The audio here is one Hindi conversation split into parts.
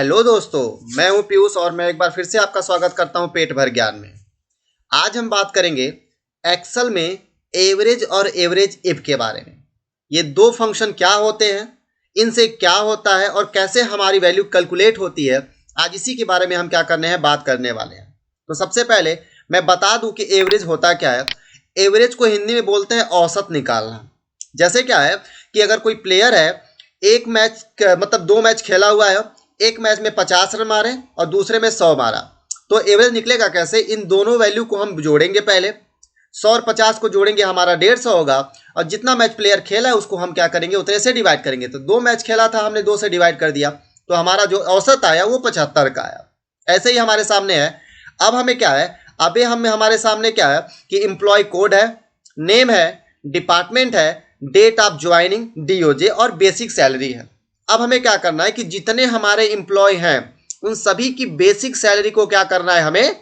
हेलो दोस्तों, मैं हूं पीयूष और मैं एक बार फिर से आपका स्वागत करता हूं पेट भर ज्ञान में। आज हम बात करेंगे एक्सेल में एवरेज और एवरेज इफ के बारे में। ये दो फंक्शन क्या होते हैं, इनसे क्या होता है और कैसे हमारी वैल्यू कैलकुलेट होती है, आज इसी के बारे में हम क्या करने हैं, बात करने वाले हैं। तो सबसे पहले मैं बता दूं कि एवरेज होता क्या है। एवरेज को हिंदी में बोलते हैं औसत निकालना। जैसे क्या है कि अगर कोई प्लेयर है, एक मैच मतलब 2 मैच खेला हुआ है, एक मैच में 50 रन मारे और दूसरे में 100 मारा, तो एवरेज निकलेगा कैसे? इन दोनों वैल्यू को हम जोड़ेंगे। पहले 100 और 50 को जोड़ेंगे, हमारा 150 होगा, और जितना मैच प्लेयर खेला है उसको हम क्या करेंगे, उतने से डिवाइड करेंगे। तो 2 मैच खेला था, हमने 2 से डिवाइड कर दिया, तो हमारा जो औसत आया वो 75 का आया। ऐसे ही हमारे सामने है। अब हमें क्या है, अभी हमारे सामने क्या है कि एम्प्लॉय कोड है, नेम है, डिपार्टमेंट है, डेट ऑफ ज्वाइनिंग डीओजे और बेसिक सैलरी है। अब हमें क्या करना है कि जितने हमारे एम्प्लॉय हैं उन सभी की बेसिक सैलरी को क्या करना है, हमें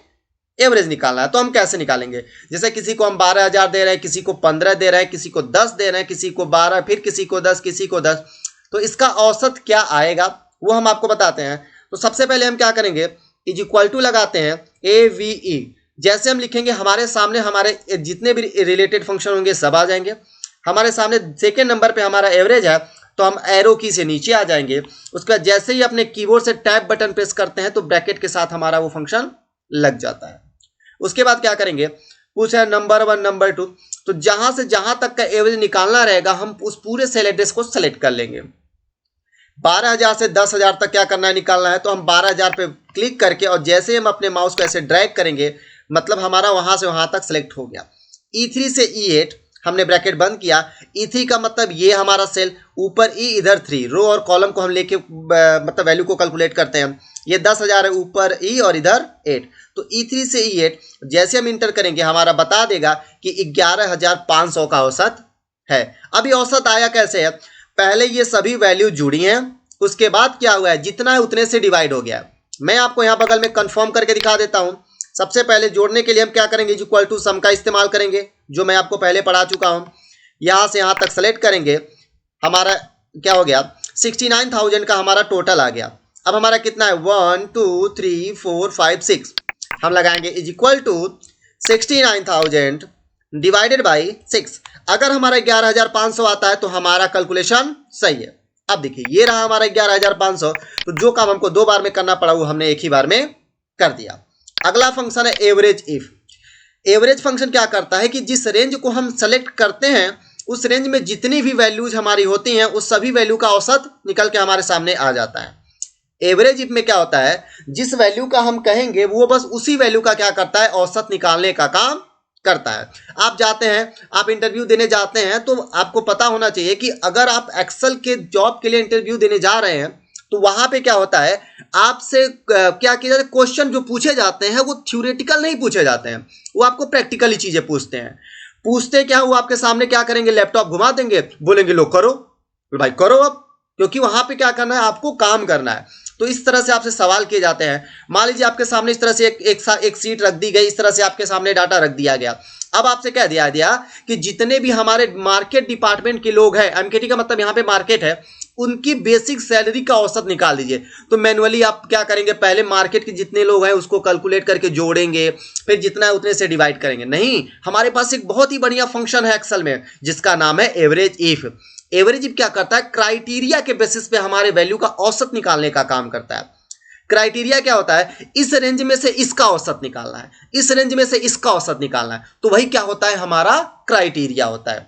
एवरेज निकालना है। तो हम कैसे निकालेंगे? जैसे किसी को हम 12,000 दे रहे हैं, किसी को 15 दे रहे हैं, किसी को 10 दे रहे हैं, किसी को 12, फिर किसी को 10, किसी को 10, तो इसका औसत क्या आएगा वो हम आपको बताते हैं। तो सबसे पहले हम क्या करेंगे, इज इक्वल टू लगाते हैं AVE। जैसे हम लिखेंगे, हमारे सामने हमारे जितने भी रिलेटेड फंक्शन होंगे सब आ जाएंगे। हमारे सामने सेकेंड नंबर पे हमारा एवरेज है, तो हम एरो की से नीचे आ जाएंगे। उसके बाद जैसे ही अपने कीबोर्ड से टैब बटन प्रेस करते हैं तो ब्रैकेट के साथ हमारा वो फंक्शन लग जाता है। उसके बाद क्या करेंगे, पूछा है नंबर 1 नंबर 2, तो जहां से जहां तक का एवरेज निकालना रहेगा हम उस पूरे सेल एड्रेस को सेलेक्ट कर लेंगे। 12,000 से 10,000 तक क्या करना है, निकालना है, तो हम 12,000 पे क्लिक करके और जैसे हम अपने माउस को ऐसे ड्रैग करेंगे, मतलब हमारा वहां से वहां तक सेलेक्ट हो गया। E3 से E8 हमने ब्रैकेट बंद किया। E3 का मतलब ये हमारा सेल, ऊपर E इधर 3, रो और कॉलम को हम लेके मतलब वैल्यू को कैलकुलेट करते हैं। ये 10,000 है, ऊपर E और इधर 8, तो E3 से E8 जैसे हम इंटर करेंगे हमारा बता देगा कि 11,500 का औसत है। अभी औसत आया कैसे है, पहले ये सभी वैल्यू जुड़ी हैं, उसके बाद क्या हुआ है, जितना है उतने से डिवाइड हो गया। मैं आपको यहां बगल में कंफर्म करके दिखा देता हूं। सबसे पहले जोड़ने के लिए हम क्या करेंगे, इक्वल टू सम का इस्तेमाल करेंगे, जो मैं आपको पहले पढ़ा चुका हूं। यहां से यहां तक सेलेक्ट करेंगे, हमारा क्या हो गया, 69,000 का हमारा टोटल आ गया। अब हमारा कितना है, 1 2 3 4 5 6, हम लगाएंगे is equal to 69,000 divided by 6। अगर हमारा 11,500 आता है तो हमारा कैलकुलेशन सही है। अब देखिए ये रहा हमारा 11,500, तो जो काम हमको 2 बार में करना पड़ा वो हमने एक ही बार में कर दिया। अगला फंक्शन है एवरेज इफ। एवरेज फंक्शन क्या करता है कि जिस रेंज को हम सेलेक्ट करते हैं उस रेंज में जितनी भी वैल्यूज हमारी होती हैं उस सभी वैल्यू का औसत निकल के हमारे सामने आ जाता है। एवरेज इफ में क्या होता है, जिस वैल्यू का हम कहेंगे वो बस उसी वैल्यू का क्या करता है, औसत निकालने का काम करता है। आप जाते हैं, आप इंटरव्यू देने जाते हैं, तो आपको पता होना चाहिए कि अगर आप एक्सेल के जॉब के लिए इंटरव्यू देने जा रहे हैं तो वहां पे क्या होता है, आपसे क्या किया जाता है, क्वेश्चन जो पूछे जाते हैं वो थ्योरेटिकल नहीं पूछे जाते हैं, वो आपको प्रैक्टिकली चीजें पूछते हैं। पूछते क्या, वो आपके सामने क्या करेंगे, लैपटॉप घुमा देंगे, बोलेंगे लो करो, भाई करो अब, क्योंकि वहां पे क्या करना है, आपको काम करना है। तो इस तरह से आपसे सवाल किए जाते हैं। मान लीजिए आपके सामने इस तरह से एक सीट रख दी गई, इस तरह से आपके सामने डाटा रख दिया गया। अब आपसे कह दिया कि जितने भी हमारे मार्केट डिपार्टमेंट के लोग हैं, एमकेटी का मतलब यहाँ पे मार्केट है, उनकी बेसिक सैलरी का औसत निकाल दीजिए। तो मैनुअली आप क्या करेंगे, पहले मार्केट के जितने लोग हैं उसको कैलकुलेट करके जोड़ेंगे, फिर जितना है उतने से डिवाइड करेंगे। नहीं, हमारे पास एक बहुत ही बढ़िया फंक्शन है एक्सेल में जिसका नाम है एवरेज इफ। एवरेज इफ क्या करता है, क्राइटेरिया के बेसिस पे हमारे वैल्यू का औसत निकालने का काम करता है। क्राइटेरिया क्या होता है, इस रेंज में से इसका औसत निकालना है, इस रेंज में से इसका औसत निकालना है, तो वही क्या होता है, हमारा क्राइटेरिया होता है।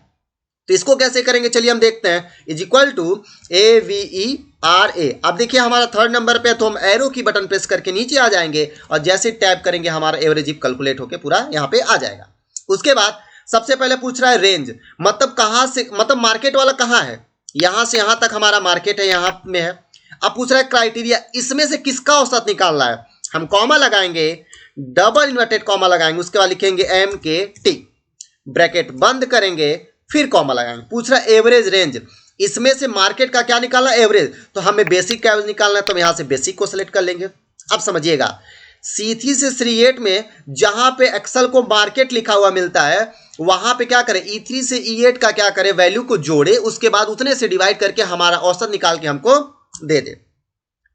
तो इसको कैसे करेंगे, चलिए हम देखते हैं। Is equal to AVERA। अब देखिए हमारा 3rd नंबर पे, तो हम एरो की बटन प्रेस करके नीचे आ जाएंगे और जैसे टैप करेंगे हमारा एवरेज इफ कैलकुलेट होकर पूरा यहाँ पे आ जाएगा। उसके बाद सबसे पहले पूछ रहा है रेंज, मतलब कहां से, मतलब मार्केट वाला कहां है, यहां से यहां तक हमारा मार्केट है, यहां में है। अब पूछ रहा है क्राइटेरिया, इसमें से किसका औसत निकालना है। हम कॉमा लगाएंगे, डबल इन्वर्टेड कॉमा लगाएंगे, उसके बाद लिखेंगे MKT, ब्रैकेट बंद करेंगे, फिर कॉमा लगाएंगे। पूछ रहा है एवरेज रेंज, इसमें से मार्केट का क्या निकालना, एवरेज, तो हमें बेसिक का निकालना है, तो हम यहां से बेसिक को सिलेक्ट कर लेंगे। अब समझिएगा, C3 से C8 में जहां पे एक्सेल को मार्केट लिखा हुआ मिलता है वहां पे क्या करें, E3 से E8 का क्या करें, वैल्यू को जोड़े, उसके बाद उतने से डिवाइड करके हमारा औसत निकाल के हमको दे दे।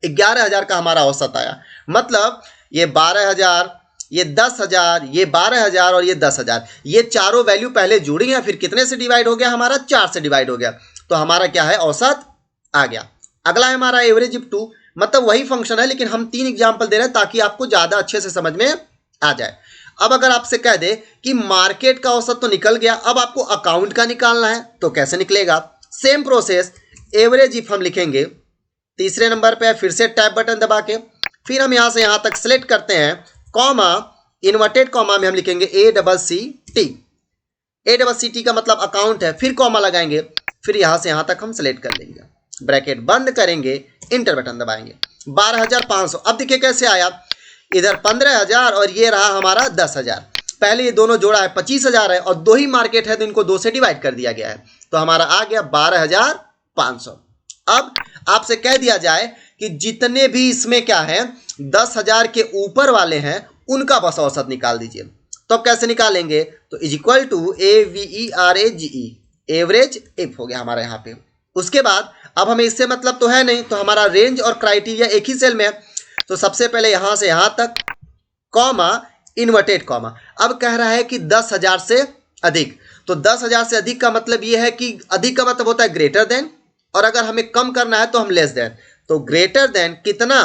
11,000 का हमारा औसत आया। मतलब ये 12,000, ये 10,000, ये 12,000 और ये 10,000, ये चारों वैल्यू पहले जुड़ी हैं, फिर कितने से डिवाइड हो गया हमारा, 4 से डिवाइड हो गया, तो हमारा क्या है, औसत आ गया। अगला है हमारा एवरेज इफ 2, मतलब वही फंक्शन है लेकिन हम 3 एग्जाम्पल दे रहे हैं ताकि आपको ज्यादा अच्छे से समझ में आ जाए। अब अगर आपसे कह दे कि मार्केट का औसत तो निकल गया, अब आपको अकाउंट का निकालना है, तो कैसे निकलेगा? सेम प्रोसेस, एवरेज इफ हम लिखेंगे, तीसरे नंबर पे फिर से टैब बटन दबा के फिर हम यहां से यहां तक सिलेक्ट करते हैं, कॉमा, इन्वर्टेड कॉमा में हम लिखेंगे ACCT। ACCT का मतलब अकाउंट है, फिर कॉमा लगाएंगे, फिर यहां से यहां तक हम सिलेक्ट कर लेंगे, ब्रैकेट बंद करेंगे, इंटर बटन दबाएंगे, 12,500। अब देखिए कैसे आया, इधर 15,000 और ये रहा हमारा 10,000। पहले ये दोनों जोड़ा है 25,000 है और 2 ही मार्केट है तो इनको 2 से डिवाइड कर दिया गया है, तो हमारा आ गया 12,500। अब आपसे कह दिया जाए कि जितने भी इसमें क्या है 10,000 के ऊपर वाले हैं उनका बस औसत निकाल दीजिए। तो अब कैसे निकालेंगे, तो is equal to AVERAGE, average if हो गया हमारा यहाँ पे। उसके बाद अब हमें इससे मतलब तो है नहीं, तो हमारा रेंज और क्राइटेरिया एक ही सेल में है, तो सबसे पहले यहां से यहां तक, कॉमा, इन्वर्टेड कॉमा। अब कह रहा है कि 10,000 से अधिक, तो 10,000 से अधिक का मतलब यह है कि अधिक का मतलब होता है ग्रेटर देन, और अगर हमें कम करना है तो हम लेस देन, तो ग्रेटर देन कितना,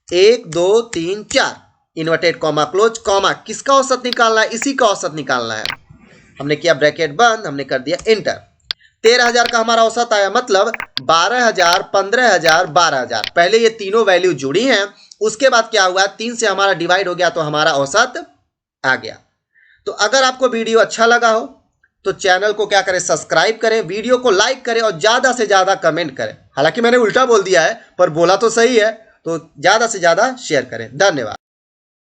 1 2 3 4, इन्वर्टेड कॉमा, क्लोज कॉमा, किसका औसत निकालना है, इसी का औसत निकालना है। हमने किया ब्रैकेट बंद, हमने कर दिया एंटर। 13,000 का हमारा औसत आया, मतलब 12,000, 15,000, 12,000, पहले ये तीनों वैल्यू जुड़ी हैं, उसके बाद क्या हुआ, 3 से हमारा डिवाइड हो गया तो हमारा औसत आ गया। तो अगर आपको वीडियो अच्छा लगा हो तो चैनल को क्या करें, सब्सक्राइब करें, वीडियो को लाइक करें और ज्यादा से ज्यादा कमेंट करें। हालांकि मैंने उल्टा बोल दिया है पर बोला तो सही है, तो ज्यादा से ज्यादा शेयर करें। धन्यवाद।